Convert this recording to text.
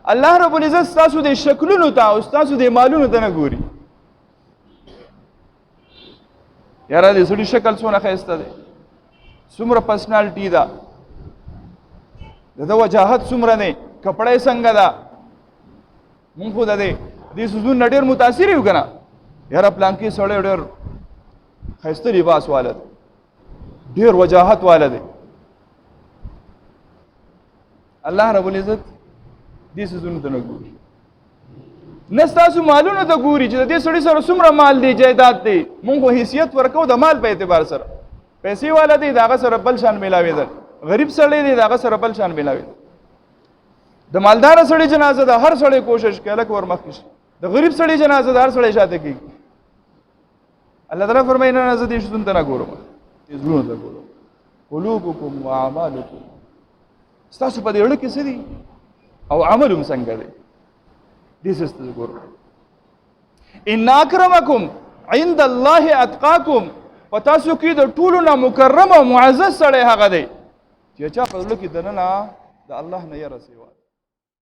الله رب العزت تاسو د شکلونو ته او تاسو د مالونو ته نه ګوري. یاره د سړي شکل څونه ښایسته دی، څومره پرسنالټي ده، د ده وجاهت څومره دی، کپړی څنګه ده. مونږ خو د دې څیزونو نه ډېر متاثر یو که نه. یاره پلانکي سړی ډېر ښایسته لباس والا دی، ډېر وجاهت والا دی. الله رب العزت دې څیزونو ته نه ګوري، نه ستاسو مالونو ته ګوري چې د دې سړي سره څومره مال دی، جایداد دی. مونږ خو حیثیت ورکوو د مال په اعتبار سره. پیسې والا دی د هغه سره بل شان میلاوېدل، غریب سړی دی د هغه سره بل شان میلاوېدل. د مالدار سړي جنازه ده هر سړی کوشش کوي هلک ورمخکې شي، د غریب سړي جنازه ده هر سړی شاته کېږي. الله تعالی فرمایي نه زه دې شیزونو ته نه ګورم، دې زړونو ته ګورم. قلوبکم واعمالکم، ستاسو په دې زړه کې څه دي او عمل هم څنګه دی، دې څه ته ګورم. ان اکرمکم عند الله اتقاکم، په تاسو کې د ټولو نه مکرم او معزز سړی هغه دی چې چا په زړه کې دننه د الله نه یره سیوا